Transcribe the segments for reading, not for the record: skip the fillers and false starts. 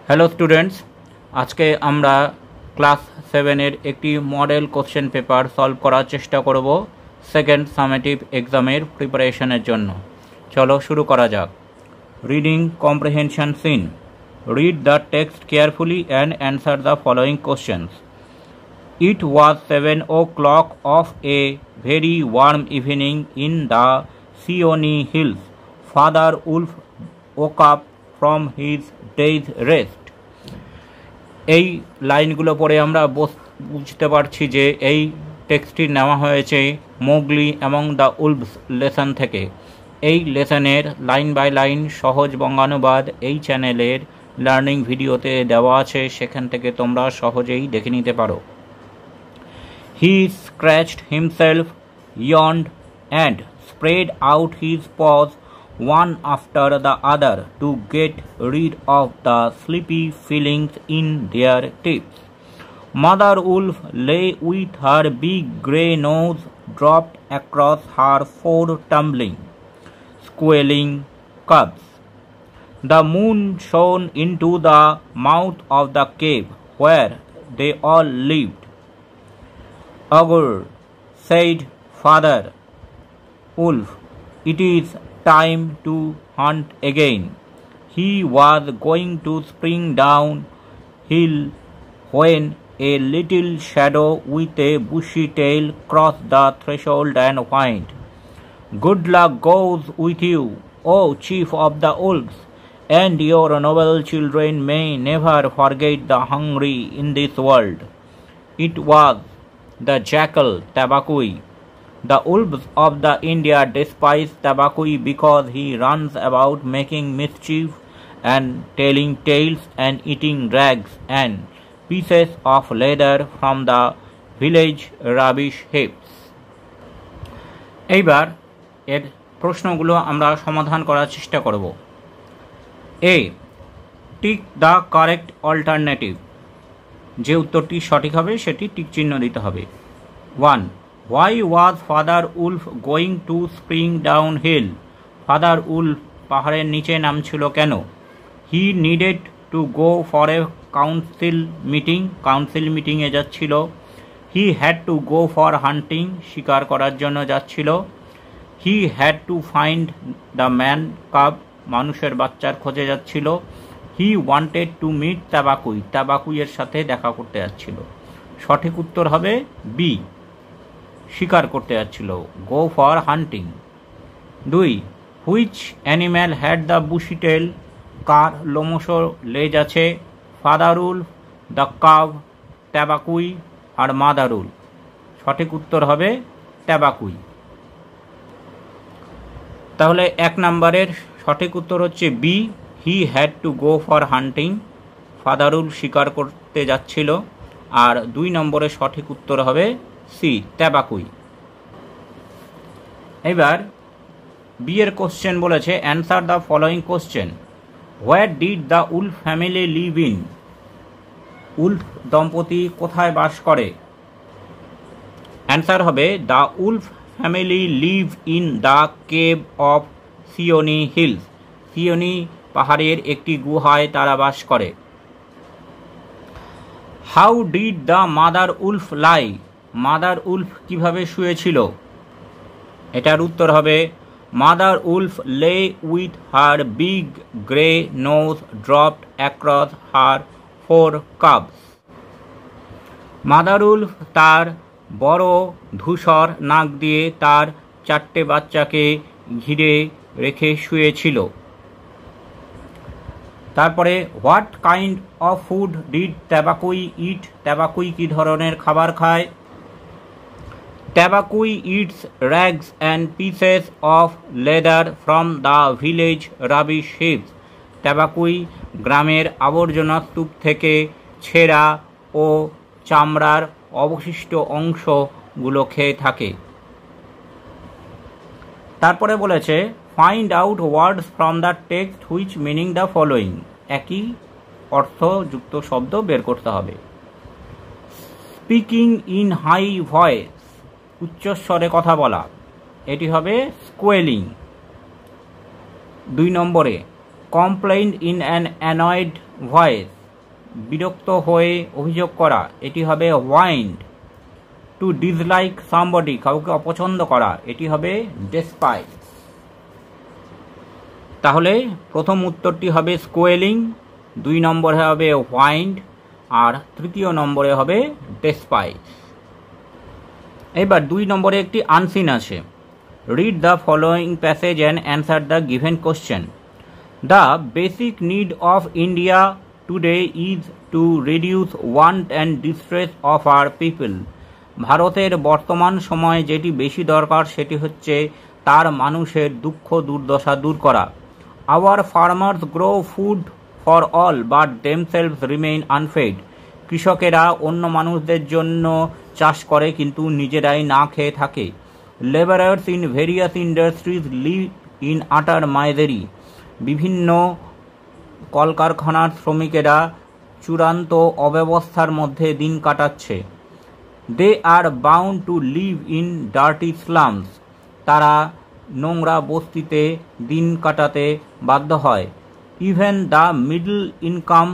Hello students, আজকে আমরা class 7-এর একটি মডেল কোশ্চেন পেপার সলভ করার চেষ্টা করব সেকেন্ড সামেটিভ এক্সামের প্রিপারেশনের জন্য। চলো শুরু করা যাক। Reading comprehension seen. Read the text carefully and answer the following questions. It was 7 o'clock of a very warm evening in the Seonee Hills. Father Wolf woke up from his day's rest. এই লাইনগুলো পড়ে আমরা বুঝতে পারছি যে এই টেক্সটটি নেওয়া হয়েছে মোগলি এবং দ্য উলভস লেসন থেকে। এই লেসনের লাইন বাই লাইন সহজ বঙ্গানুবাদ এই চ্যানেলের লার্নিং ভিডিওতে দেওয়া আছে, সেখান থেকে তোমরা সহজেই দেখে নিতে পারো। He scratched himself, yawned and spread out his paws one after the other to get rid of the sleepy feelings in their tips. Mother Wolf lay with her big grey nose dropped across her four tumbling, squealing cubs. The moon shone into the mouth of the cave where they all lived. Agur, said Father Wolf, it is time to hunt again. He was going to spring down hill when a little shadow with a bushy tail crossed the threshold and whined. Good luck goes with you, O chief of the wolves, and your noble children may never forget the hungry in this world. It was the jackal Tabaqui. The wolves of the India despise Tabaqui because he runs about making mischief and telling tales and eating rags and pieces of leather from the village rubbish heaps. এইবার এর প্রশ্নগুলো আমরা সমাধান করার চেষ্টা করব। এ, tick the correct alternative. যে উত্তরটি সঠিক হবে সেটি টিক চিহ্ন দিতে হবে। 1. Why was Father Wolf going to spring down hill? Father Wolf পাহাড়ের নিচে নামছিল কেন? He needed to go for a council meeting. Council মিটিংয়ে যাচ্ছিল। He had to go for hunting. শিকার করার জন্য যাচ্ছিল। He had to find the man cub. মানুষের বাচ্চার খোঁজে যাচ্ছিল। He wanted to meet Tabaqui. তাবাকুইয়ের সাথে দেখা করতে যাচ্ছিল। সঠিক উত্তর হবে বি, শিকার করতে যাচ্ছিল, go for hunting. 2. Which animal had the bushy tail? কার লোমশ লেজ আছে? Father wolf, the cub, Tabaqui আর মাদার উলফ। সঠিক উত্তর হবে ট্যাবাকুই। তাহলে 1 নম্বরের সঠিক উত্তর হচ্ছে B, he had to go for hunting. Father wolf শিকার করতে যাচ্ছিল। আর 2 নম্বরের সঠিক উত্তর হবে সি, ট্যাবাকুই। এবার বি এর কোশ্চেন বলেছে answer the following question. Where did the wolf family live in? Wolf দম্পতি কোথায় বাস করে? অ্যান্সার হবে the wolf family live in the cave of Seeonee hills. Seeonee পাহাড়ের একটি গুহায় তারা বাস করে। How did the mother wolf lie? Mother wolf কিভাবে শুয়েছিল? এটার উত্তর হবে mother wolf lay with her big grey nose dropped across her 4 cubs. Mother wolf তার বড় ধূসর নাক দিয়ে তার 4টে বাচ্চাকে ঘিরে রেখে শুয়েছিল। তারপরে what kind of food did ট্যাবাকুই ইট? ট্যাবাকুই কি ধরনের খাবার খায়? ট্যাবাকুই it's rags and pieces of leather from the village rubbish heaps. ট্যাবাকুই গ্রামের আবর্জনা স্তূপ থেকে ছেঁড়া ও চামড়ার অবশিষ্ট অংশগুলো খেয়ে থাকে। তারপরে বলেছে find out words from the text which meaning the following. একই অর্থযুক্ত শব্দ বের করতে হবে। স্পিকিং ইন হাই ভয়েস, উচ্চস্বরে কথা বলা, এটি হবে স্কোয়েলিং। 2 নম্বরে complain in an annoyed voice, বিরক্ত হয়ে অভিযোগ করা, এটি হবে হোয়াইন্ড। টু ডিসলাইক সামবডি, কাউকে অপছন্দ করা, এটি হবে ডেসপাইস। তাহলে প্রথম উত্তরটি হবে স্কোয়েলিং, 2 নম্বরে হবে হোয়াইন্ড, আর তৃতীয় নম্বরে হবে ডেসপাইস। এবার 2 নম্বরে একটি আনসিন আছে। Read the following passage and answer the given question. The basic need of India today is two reduce want and distress of our people. ভারতের বর্তমান সময়ে যেটি বেশি দরকার সেটি হচ্ছে তার মানুষের দুঃখ দুর্দশা দূর করা। Our farmers grow food for all but themselves remain unfed. কৃষকেরা অন্য মানুষদের জন্য চাষ করে কিন্তু নিজেরাই না খেয়ে থাকে। Labourers in various industries live in আটার মাইজেরি। বিভিন্ন কলকারখানার শ্রমিকেরা চূড়ান্ত অব্যবস্থার মধ্যে দিন কাটাচ্ছে। They are bound to live in dirty slums. তারা নোংরা বস্তিতে দিন কাটাতে বাধ্য হয়। Even the middle income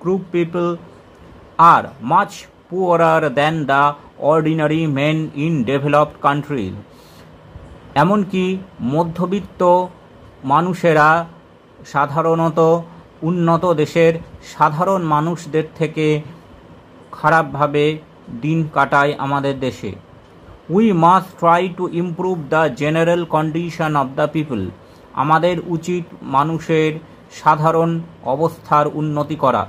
group people are much poorer than the ordinary men in developed countries. এমনকি মধ্যবিত্ত মানুষেরা সাধারণত উন্নত দেশের সাধারণ মানুষদের থেকে খারাপভাবে দিন কাটায় আমাদের দেশে। We must try to improve the general condition of the people. আমাদের উচিত মানুষের সাধারণ অবস্থার উন্নতি করা।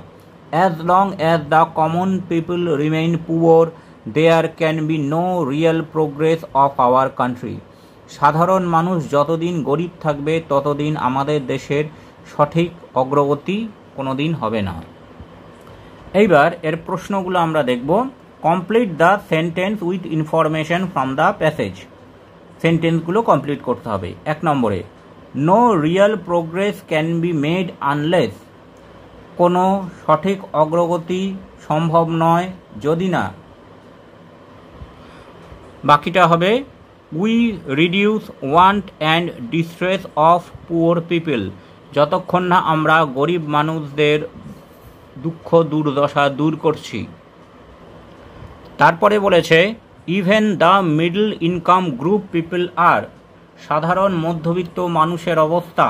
As long as the common people remain poor there can be no real progress of our country. সাধারণ মানুষ যতদিন গরিব থাকবে ততদিন আমাদের দেশের সঠিক অগ্রগতি কোনোদিন হবে না। এইবার এর প্রশ্নগুলো আমরা দেখব। Complete the sentence with information from the passage. সেন্টেন্সগুলো কমপ্লিট করতে হবে। 1 নম্বরে, no real progress can be made unless. কোনো সঠিক অগ্রগতি সম্ভব নয় যদি না। বাকিটা হবে we reduce want and distress of poor people. যতক্ষণ না আমরা গরিব মানুষদের দুঃখ দুর্দশা দূর করছি। তারপরে বলেছে even the middle income group people are. সাধারণ মধ্যবিত্ত মানুষের অবস্থা।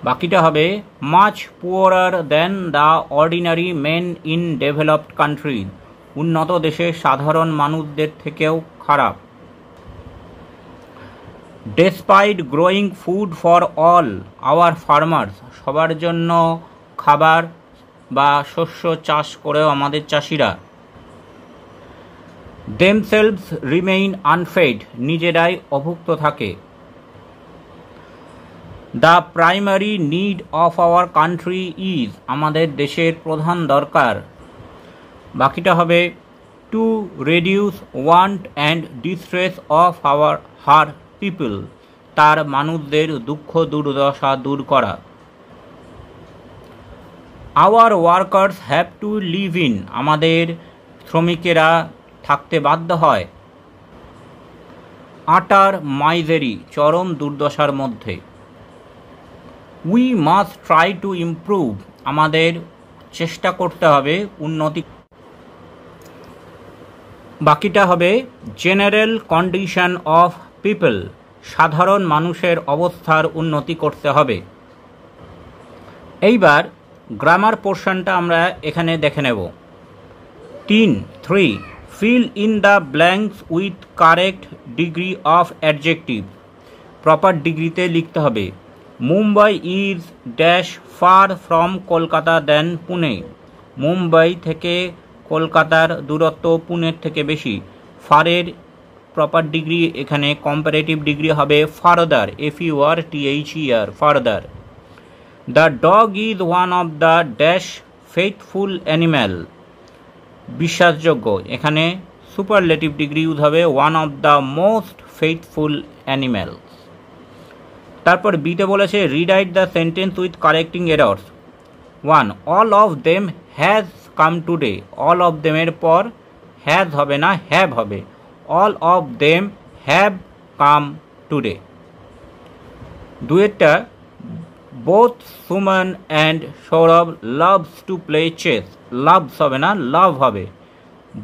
বাকিটা হবে much poorer than the ordinary men in developed country. উন্নত দেশের সাধারণ মানুষদের থেকেও খারাপ। Despite growing food for all our farmers. সবার জন্য খাবার বা শস্য চাষ করেও আমাদের চাষিরা। Themselves remain unfed. নিজেরাই অভুক্ত থাকে। The primary need of our country is. আমাদের দেশের প্রধান দরকার। বাকিটা হবে to reduce want and distress of her people. তার মানুষদের দুঃখ দুর্দশা দূর করা। Hour workers have to live in. আমাদের শ্রমিকেরা থাকতে বাধ্য হয়। আটার মাইজেরি। চরম দুর্দশার মধ্যে। We must try to improve. আমাদের চেষ্টা করতে হবে উন্নতি। বাকিটা হবে জেনারেল কন্ডিশন অফ পিপল। সাধারণ মানুষের অবস্থার উন্নতি করতে হবে। এইবার গ্রামার পোর্শনটা আমরা এখানে দেখে নেব। 3 fill in the blanks with correct degree of adjective. Proper ডিগ্রিতে লিখতে হবে। Mumbai is dash far from Kolkata than Pune. Mumbai থেকে কলকাতার দূরত্ব পুনের থেকে বেশি। ফারের প্রপার ডিগ্রি এখানে কম্পারেটিভ ডিগ্রি হবে further, FURTHER, further. The dog is one of the dash faithful animal. বিশ্বাসযোগ্য, এখানে সুপারলেটিভ ডিগ্রি ইউজ হবে one of the most faithful animal. তারপর বিতে বলেছে rewrite the sentence with correcting errors. 1 all of them has come today. All of দেমের পর has হবে না, হ্যাভ হবে। All of them have come today. দুয়েরটা both Suman and Saurabh loves to play chess. Loves হবে না, love হবে।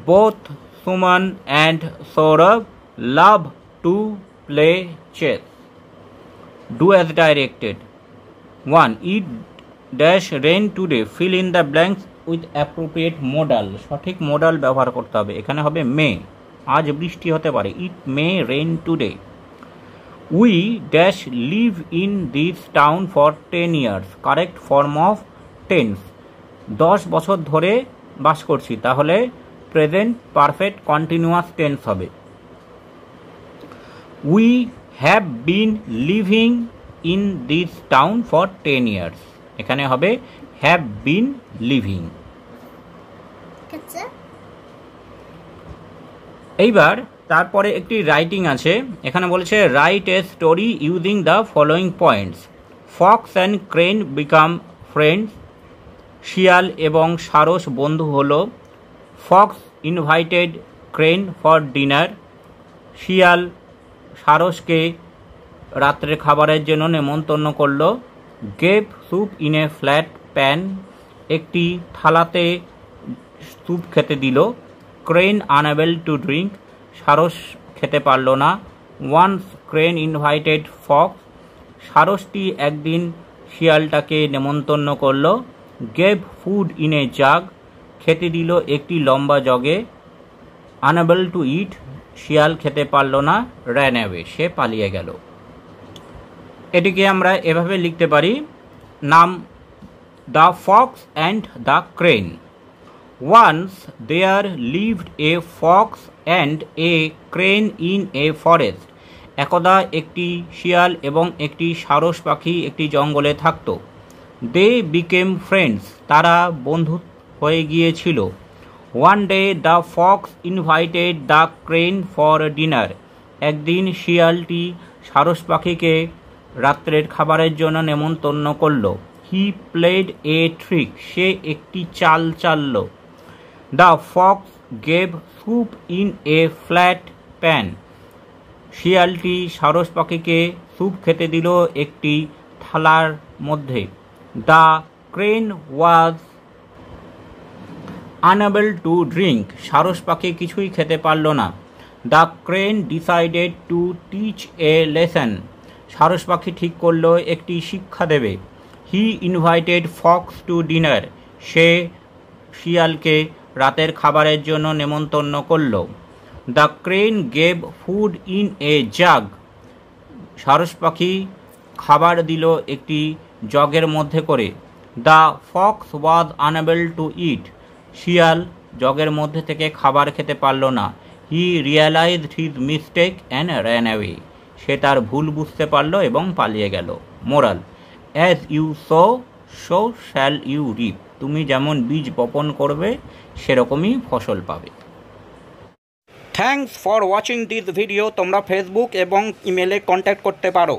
both Suman and Saurabh love to play chess. Do as directed. 1. It dash rain today. Fill in the blanks with appropriate modal. সঠিক modal ব্যবহার করতে হবে। এখানে হবে may, আজ বৃষ্টি হতে পারে। It may rain today. We dash live in this town for 10 years. Correct form of tense. 10 বছর ধরে বাস করছি, তাহলে প্রেজেন্ট পারফেক্ট কন্টিনিউয়াস টেন্স হবে। We have been living in this town for 10 years. এখানে হবে have been living. এইবার তারপরে একটি রাইটিং আছে। এখানে বলেছে write a story using the following points. Fox and crane become friends. শিয়াল এবং সারস বন্ধু হলো। Fox invited crane for dinner. শিয়াল সারসকে রাত্রে খাবারের জন্য নেমন্তন্ন করলো। Gave soup in a flat pan. একটি থালাতে স্যুপ খেতে দিল। Crane unable to drink. সারস খেতে পারল না। Once crane invited fox. সারসটি একদিন শিয়ালটাকে নেমন্তন্ন করল। Gave food in a jug. খেতে দিল একটি লম্বা জগে। Unable to eat. শিয়াল খেতে পারল না। র্যান অ্যাওয়ে, সে পালিয়ে গেল। এটিকে আমরা এভাবে লিখতে পারি। নাম the Fox and the crane. Once there lived a fox and a crane in a forest. একদা একটি শিয়াল এবং একটি সারস পাখি একটি জঙ্গলে থাকত। They became friends. তারা বন্ধু হয়ে গিয়েছিল। One day the fox invited the crane for dinner. একদিন শিয়ালটি সারস পাখিকে রাত্রের খাবারের জন্য নেমন্তন্ন করল। He played a trick. সে একটি চাল চালল। The fox gave soup in a flat pan. শিয়ালটি সারস পাখিকে স্যুপ খেতে দিল একটি থালার মধ্যে। The crane was unable to drink. সারস পাখি কিছুই খেতে পারল না। The crane decided to teach a lesson. সারস পাখি ঠিক করল একটি শিক্ষা দেবে। He invited fox to dinner. সে শিয়ালকে রাতের খাবারের জন্য নেমন্তন্ন করল। The crane gave food in a jug. সারস পাখি খাবার দিল একটি জগের মধ্যে করে। The fox was unable to eat. শিয়াল জগের মধ্যে থেকে খাবার খেতে পারল না। He realised his mistake and ran away. সে তার ভুল বুঝতে পারল এবং পালিয়ে গেল। Moral, as you sow so shall you reap. তুমি যেমন বীজ বপন করবে সেরকমই ফসল পাবে। Thanks for watching this video. তোমরা ফেসবুক এবং ইমেলে কন্ট্যাক্ট করতে পারো।